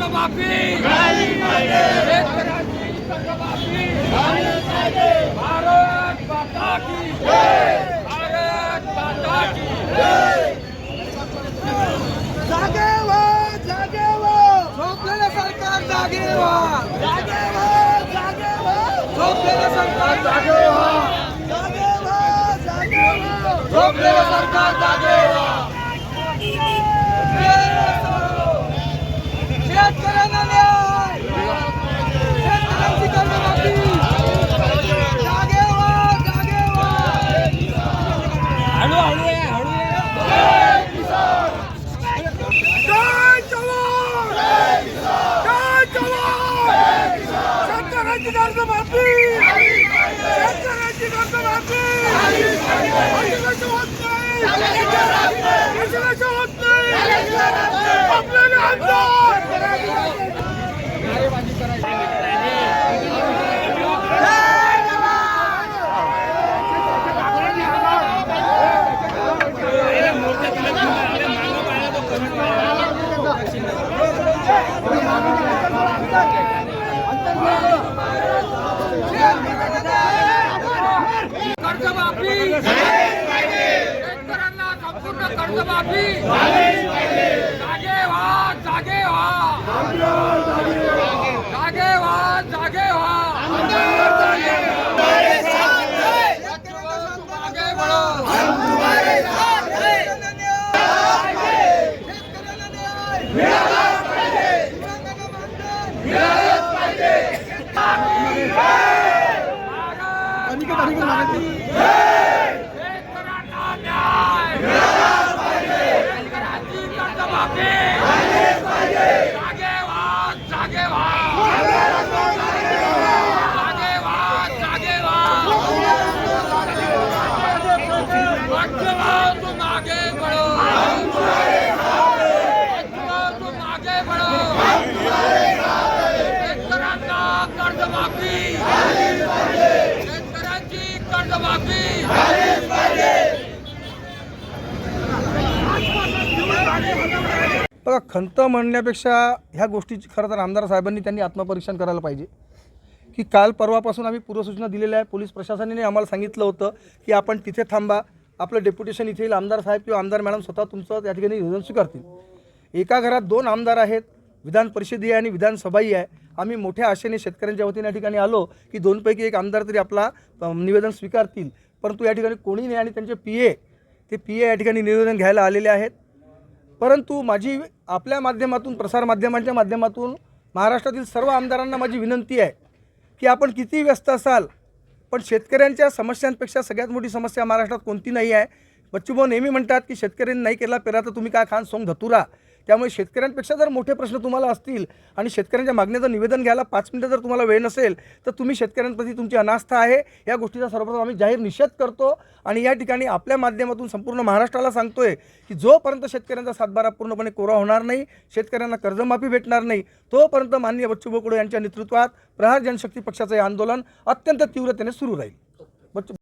कर्जमाफी शेतकऱ्यांची कर्जमाफी भारत माता की जय, भारत माता की जय। जागे व्हा, जागे व्हा, झोपलेलं सरकार जागे व्हा, जागे व्हा, जागे व्हा, झोपलेलं सरकार जागे व्हा, जागे व्हा, जागे व्हा, झोपलेलं सरकार जागे व्हा। शेतकऱ्यांना न्याय, शेतकऱ्यांची कर्जमाफी, जागे व्हा, जागे व्हा। हळू हळू आहे, हळू आहे। जय जवान, जय जवान, शेतकऱ्यांची कर्जमाफी, शेतकऱ्यांची कर्जमाफी, अजिबात होत नाही, अजिबात होत नाही, आपल्याला आमदार नारेबाजी करायची। कर्जमाफी शेतकऱ्यांना संपूर्ण कर्जमाफी जागे व्हा, जागे व्हा, जागे व्हा, जागे व्हा। आगे बढ़ो, शेतकऱ्यांना न्याय, शेतकऱ्यांची कर्जमाफी, जागे व्हा, जागे व्हा, जागे व्हा, जागे व्हा। बच्चों तुम आगे बढ़ो, बच्चों तुम आगे बढ़ो, शेतकऱ्यांना कर्जमाफी, शेतकऱ्यांची कर्जमाफी। बघा, खंत म्हणण्यापेक्षा ह्या गोष्टीची खरं तर आमदार साहेबांनी त्यांनी आत्मपरीक्षण करायला पाहिजे की काल परवापासून आम्ही पूर्वसूचना दिलेल्या आहे। पोलीस प्रशासनाने आम्हाला सांगितलं होतं की आपण तिथे थांबा, आपलं डेप्युटेशन इथे येईल, आमदार साहेब किंवा आमदार मॅडम स्वतः तुमचं त्या ठिकाणी निवेदन स्वीकारतील। एका घरात 2 आमदार आहेत, विधान परिषदीय आणि विधानसभाही आहे। आम्ही मोठ्या आशेने शेतकऱ्यांच्या वतीने या ठिकाणी आलो की 2 पैकी एक आमदार तरी आपला निवेदन स्वीकारतील, परंतु या ठिकाणी कोणी नाही आणि त्यांचे पीए या ठिकाणी निवेदन घ्यायला आलेले आहेत। परंतु माझी आपल्या माध्यमातून, प्रसारमाध्यमांच्या माध्यमातून महाराष्ट्रातील सर्व आमदारांना माझी विनंती आहे की आपण किती व्यस्त असाल पण शेतकऱ्यांच्या समस्यांपेक्षा सगळ्यात मोठी समस्या महाराष्ट्रात कोणती नाही आहे। बच्चूभाऊ नेहमी म्हणतात की शेतकऱ्यांनी नाही केला पेरा तर तुम्ही काय खान सोंग धतुरा। त्यामुळे शेतकऱ्यांपेक्षा जर मोठे प्रश्न तुम्हाला असतील आणि शेतकऱ्यांच्या मागण्याचं निवेदन घ्यायला 5 मिनिटं जर तुम्हाला वेळ नसेल तर तुम्ही शेतकऱ्यांप्रती तुमची अनास्था आहे, या गोष्टीचा सर्वप्रथम आम्ही जाहीर निषेध करतो। आणि या ठिकाणी आपल्या माध्यमातून संपूर्ण महाराष्ट्राला सांगतोय की जोपर्यंत शेतकऱ्यांचा सातबारा पूर्णपणे कोरा होणार नाही, शेतकऱ्यांना कर्जमाफी भेटणार नाही, तोपर्यंत माननीय बच्चूभाऊ कडू यांच्या नेतृत्वात प्रहार जनशक्ती पक्षाचे आंदोलन अत्यंत तीव्रतेने सुरू राहील।